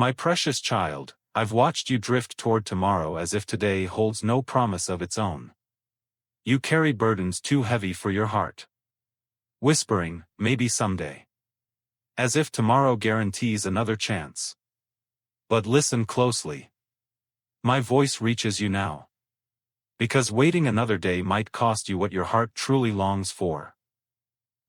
My precious child, I've watched you drift toward tomorrow as if today holds no promise of its own. You carry burdens too heavy for your heart. Whispering, maybe someday. As if tomorrow guarantees another chance. But listen closely. My voice reaches you now. Because waiting another day might cost you what your heart truly longs for.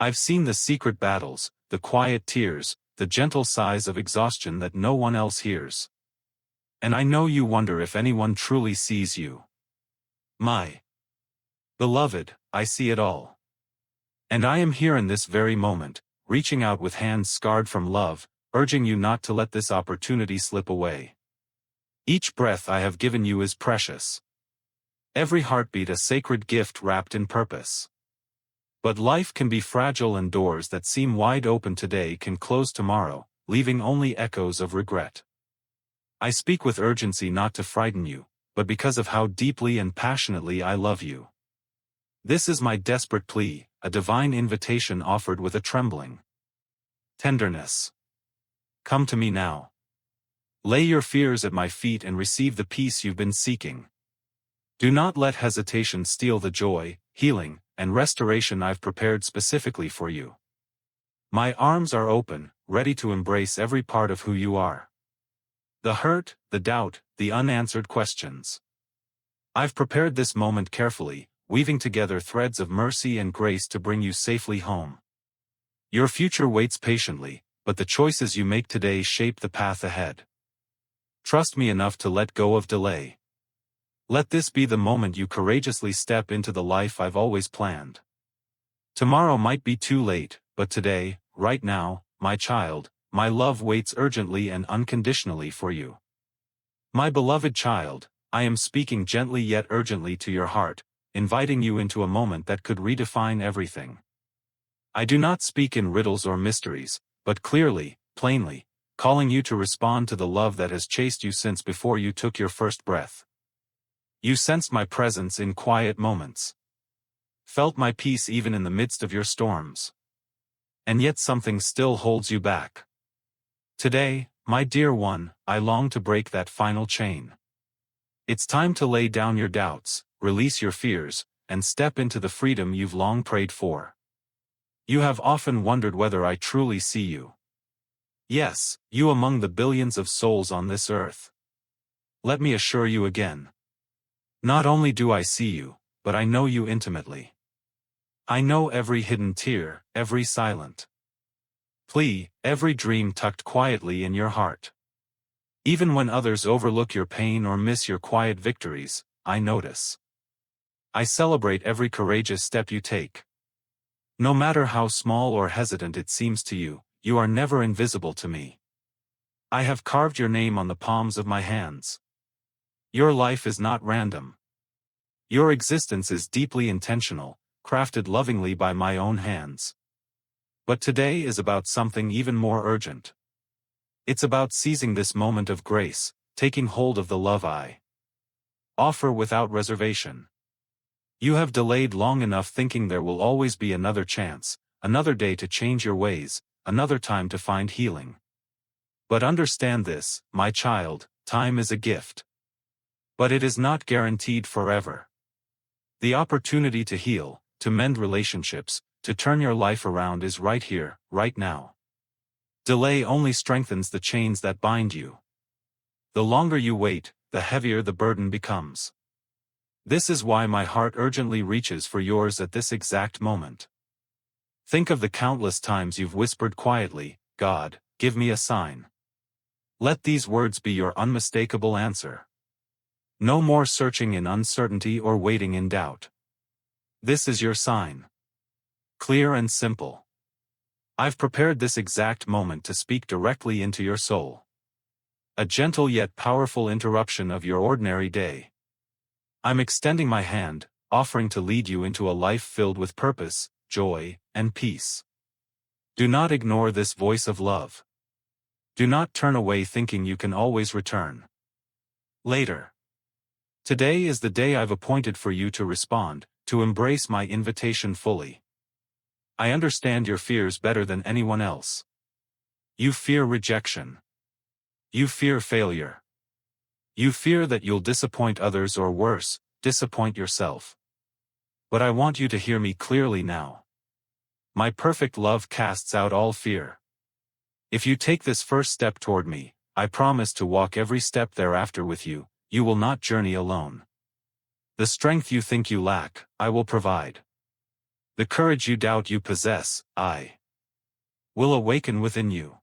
I've seen the secret battles, the quiet tears, the gentle sighs of exhaustion that no one else hears. And I know you wonder if anyone truly sees you. My beloved, I see it all. And I am here in this very moment, reaching out with hands scarred from love, urging you not to let this opportunity slip away. Each breath I have given you is precious. Every heartbeat a sacred gift wrapped in purpose. But life can be fragile and doors that seem wide open today can close tomorrow, leaving only echoes of regret. I speak with urgency not to frighten you, but because of how deeply and passionately I love you. This is my desperate plea, a divine invitation offered with a trembling tenderness. Come to me now. Lay your fears at my feet and receive the peace you've been seeking. Do not let hesitation steal the joy, healing, and restoration I've prepared specifically for you. My arms are open, ready to embrace every part of who you are. The hurt, the doubt, the unanswered questions. I've prepared this moment carefully, weaving together threads of mercy and grace to bring you safely home. Your future waits patiently, but the choices you make today shape the path ahead. Trust me enough to let go of delay. Let this be the moment you courageously step into the life I've always planned. Tomorrow might be too late, but today, right now, my child, my love waits urgently and unconditionally for you. My beloved child, I am speaking gently yet urgently to your heart, inviting you into a moment that could redefine everything. I do not speak in riddles or mysteries, but clearly, plainly, calling you to respond to the love that has chased you since before you took your first breath. You sensed my presence in quiet moments. Felt my peace even in the midst of your storms. And yet something still holds you back. Today, my dear one, I long to break that final chain. It's time to lay down your doubts, release your fears, and step into the freedom you've long prayed for. You have often wondered whether I truly see you. Yes, you among the billions of souls on this earth. Let me assure you again. Not only do I see you, but I know you intimately. I know every hidden tear, every silent plea, every dream tucked quietly in your heart. Even when others overlook your pain or miss your quiet victories, I notice. I celebrate every courageous step you take. No matter how small or hesitant it seems to you, you are never invisible to me. I have carved your name on the palms of my hands. Your life is not random. Your existence is deeply intentional, crafted lovingly by my own hands. But today is about something even more urgent. It's about seizing this moment of grace, taking hold of the love I offer without reservation. You have delayed long enough thinking there will always be another chance, another day to change your ways, another time to find healing. But understand this, my child, time is a gift. But it is not guaranteed forever. The opportunity to heal, to mend relationships, to turn your life around is right here, right now. Delay only strengthens the chains that bind you. The longer you wait, the heavier the burden becomes. This is why my heart urgently reaches for yours at this exact moment. Think of the countless times you've whispered quietly, God, give me a sign. Let these words be your unmistakable answer. No more searching in uncertainty or waiting in doubt. This is your sign. Clear and simple. I've prepared this exact moment to speak directly into your soul. A gentle yet powerful interruption of your ordinary day. I'm extending my hand, offering to lead you into a life filled with purpose, joy, and peace. Do not ignore this voice of love. Do not turn away thinking you can always return later. Today is the day I've appointed for you to respond, to embrace my invitation fully. I understand your fears better than anyone else. You fear rejection. You fear failure. You fear that you'll disappoint others or worse, disappoint yourself. But I want you to hear me clearly now. My perfect love casts out all fear. If you take this first step toward me, I promise to walk every step thereafter with you. You will not journey alone. The strength you think you lack, I will provide. The courage you doubt you possess, I will awaken within you.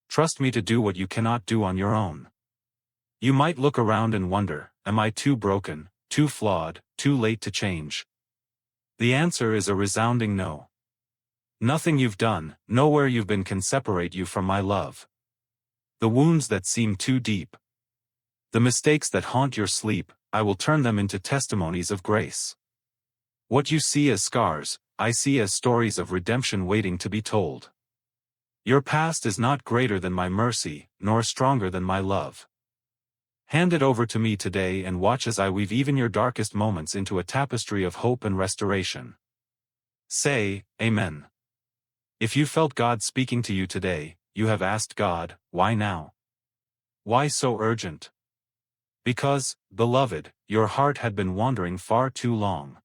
Trust me to do what you cannot do on your own. You might look around and wonder, am I too broken, too flawed, too late to change? The answer is a resounding no. Nothing you've done, nowhere you've been can separate you from my love. The wounds that seem too deep, the mistakes that haunt your sleep, I will turn them into testimonies of grace. What you see as scars, I see as stories of redemption waiting to be told. Your past is not greater than my mercy, nor stronger than my love. Hand it over to me today and watch as I weave even your darkest moments into a tapestry of hope and restoration. Say, Amen. If you felt God speaking to you today, you have asked God, why now? Why so urgent? Because, beloved, your heart had been wandering far too long.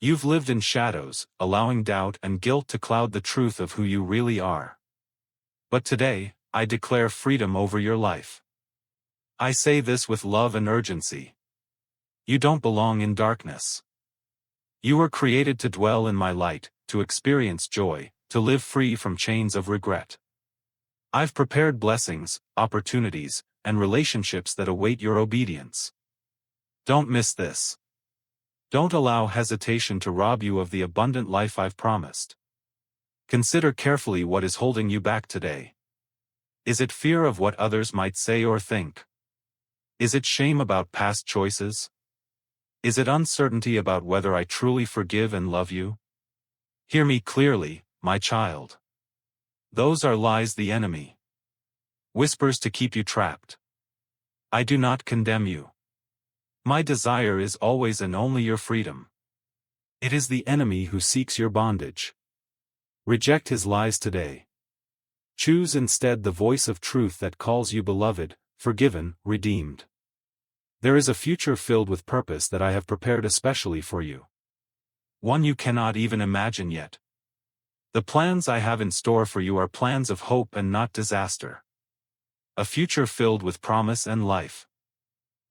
You've lived in shadows, allowing doubt and guilt to cloud the truth of who you really are. But today, I declare freedom over your life. I say this with love and urgency. You don't belong in darkness. You were created to dwell in my light, to experience joy, to live free from chains of regret. I've prepared blessings, opportunities, and relationships that await your obedience. Don't miss this. Don't allow hesitation to rob you of the abundant life I've promised. Consider carefully what is holding you back today. Is it fear of what others might say or think? Is it shame about past choices? Is it uncertainty about whether I truly forgive and love you? Hear me clearly, my child. Those are lies the enemy whispers to keep you trapped. I do not condemn you. My desire is always and only your freedom. It is the enemy who seeks your bondage. Reject his lies today. Choose instead the voice of truth that calls you beloved, forgiven, redeemed. There is a future filled with purpose that I have prepared especially for you. One you cannot even imagine yet. The plans I have in store for you are plans of hope and not disaster. A future filled with promise and life.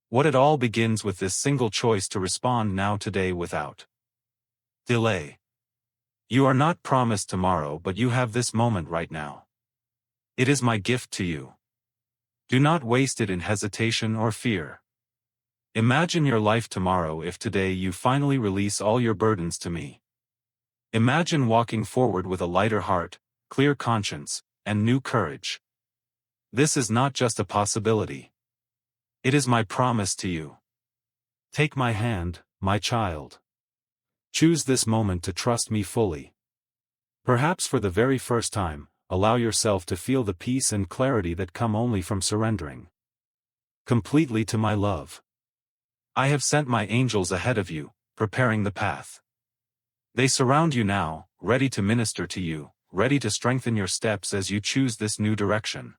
What it all begins with this single choice to respond now today without delay. You are not promised tomorrow, but you have this moment right now. It is my gift to you. Do not waste it in hesitation or fear. Imagine your life tomorrow if today you finally release all your burdens to me. Imagine walking forward with a lighter heart, clear conscience, and new courage. This is not just a possibility. It is my promise to you. Take my hand, my child. Choose this moment to trust me fully. Perhaps for the very first time, allow yourself to feel the peace and clarity that come only from surrendering completely to my love. I have sent my angels ahead of you, preparing the path. They surround you now, ready to minister to you, ready to strengthen your steps as you choose this new direction.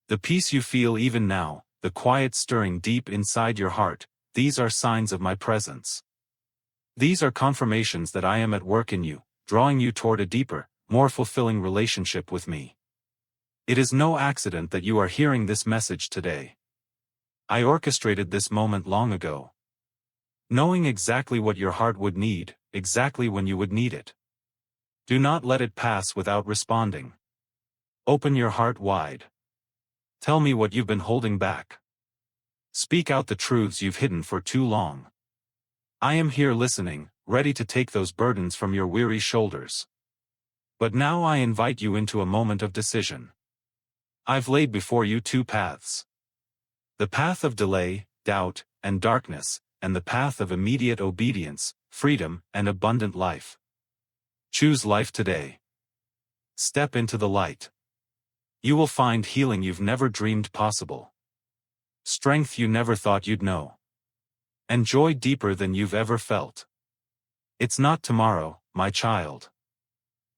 The peace you feel even now, the quiet stirring deep inside your heart, these are signs of my presence. These are confirmations that I am at work in you, drawing you toward a deeper, more fulfilling relationship with me. It is no accident that you are hearing this message today. I orchestrated this moment long ago. Knowing exactly what your heart would need, exactly when you would need it. Do not let it pass without responding. Open your heart wide. Tell me what you've been holding back. Speak out the truths you've hidden for too long. I am here listening, ready to take those burdens from your weary shoulders. But now I invite you into a moment of decision. I've laid before you two paths. The path of delay, doubt, and darkness, and the path of immediate obedience, freedom, and abundant life. Choose life today. Step into the light. You will find healing you've never dreamed possible. Strength you never thought you'd know. And joy deeper than you've ever felt. It's not tomorrow, my child.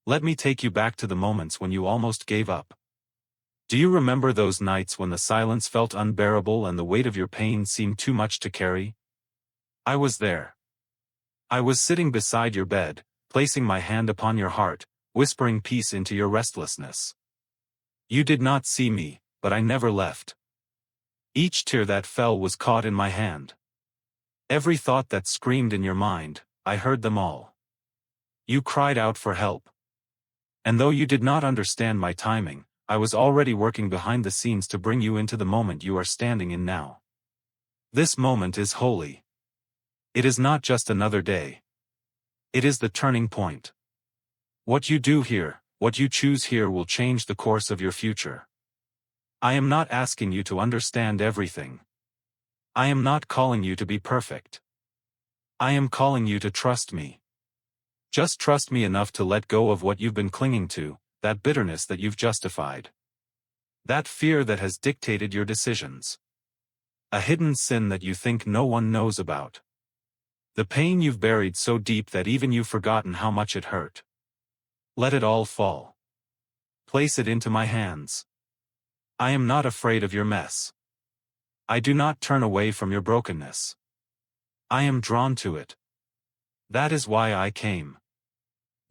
Let me take you back to the moments when you almost gave up. Do you remember those nights when the silence felt unbearable and the weight of your pain seemed too much to carry? I was there. I was sitting beside your bed, placing my hand upon your heart, whispering peace into your restlessness. You did not see me, but I never left. Each tear that fell was caught in my hand. Every thought that screamed in your mind, I heard them all. You cried out for help. And though you did not understand my timing, I was already working behind the scenes to bring you into the moment you are standing in now. This moment is holy. It is not just another day. It is the turning point. What you do here, what you choose here will change the course of your future. I am not asking you to understand everything. I am not calling you to be perfect. I am calling you to trust me. Just trust me enough to let go of what you've been clinging to, that bitterness that you've justified. That fear that has dictated your decisions. A hidden sin that you think no one knows about. The pain you've buried so deep that even you've forgotten how much it hurt. Let it all fall. Place it into my hands. I am not afraid of your mess. I do not turn away from your brokenness. I am drawn to it. That is why I came.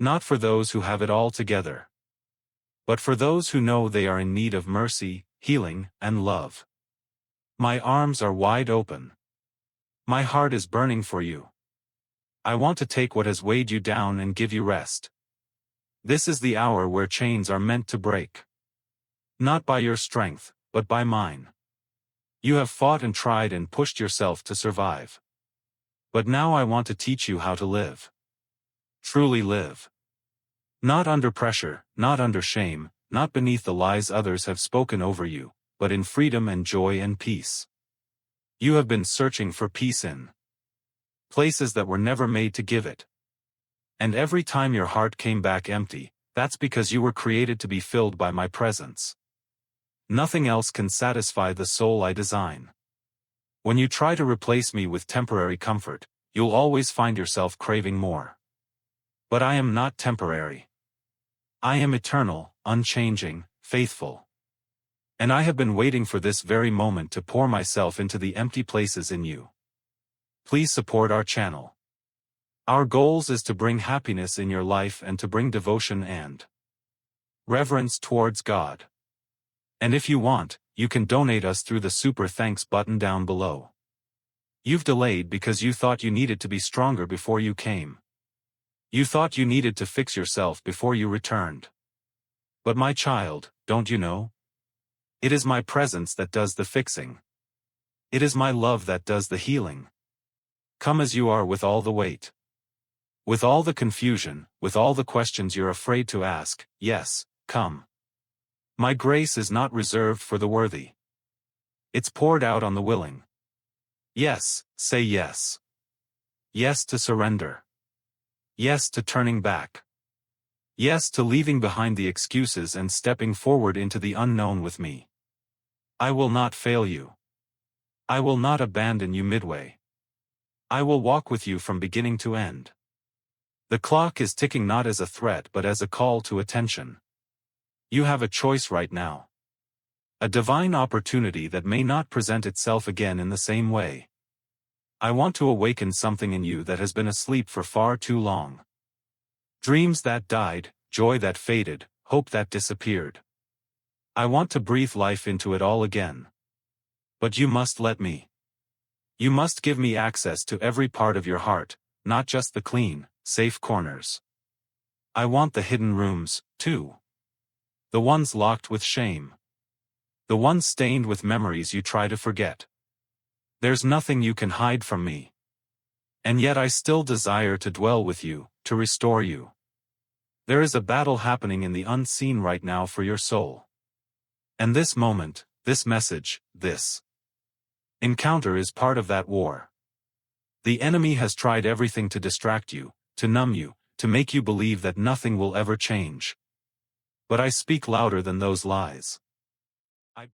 Not for those who have it all together, but for those who know they are in need of mercy, healing, and love. My arms are wide open. My heart is burning for you. I want to take what has weighed you down and give you rest. This is the hour where chains are meant to break. Not by your strength, but by mine. You have fought and tried and pushed yourself to survive. But now I want to teach you how to live. Truly live. Not under pressure, not under shame, not beneath the lies others have spoken over you, but in freedom and joy and peace. You have been searching for peace in places that were never made to give it. And every time your heart came back empty, that's because you were created to be filled by my presence. Nothing else can satisfy the soul I design. When you try to replace me with temporary comfort, you'll always find yourself craving more. But I am not temporary. I am eternal, unchanging, faithful. And I have been waiting for this very moment to pour myself into the empty places in you. Please support our channel. Our goals is to bring happiness in your life and to bring devotion and reverence towards God. And if you want, you can donate us through the Super Thanks button down below. You've delayed because you thought you needed to be stronger before you came. You thought you needed to fix yourself before you returned. But my child, don't you know? It is my presence that does the fixing. It is my love that does the healing. Come as you are with all the weight. With all the confusion, with all the questions you're afraid to ask, yes, come. My grace is not reserved for the worthy. It's poured out on the willing. Yes, say yes. Yes to surrender. Yes to turning back. Yes to leaving behind the excuses and stepping forward into the unknown with me. I will not fail you. I will not abandon you midway. I will walk with you from beginning to end. The clock is ticking not as a threat but as a call to attention. You have a choice right now. A divine opportunity that may not present itself again in the same way. I want to awaken something in you that has been asleep for far too long. Dreams that died, joy that faded, hope that disappeared. I want to breathe life into it all again. But you must let me. You must give me access to every part of your heart, not just the clean, safe corners. I want the hidden rooms, too. The ones locked with shame. The ones stained with memories you try to forget. There's nothing you can hide from me. And yet I still desire to dwell with you, to restore you. There is a battle happening in the unseen right now for your soul. And this moment, this message, this encounter is part of that war. The enemy has tried everything to distract you, to numb you, to make you believe that nothing will ever change. But I speak louder than those lies.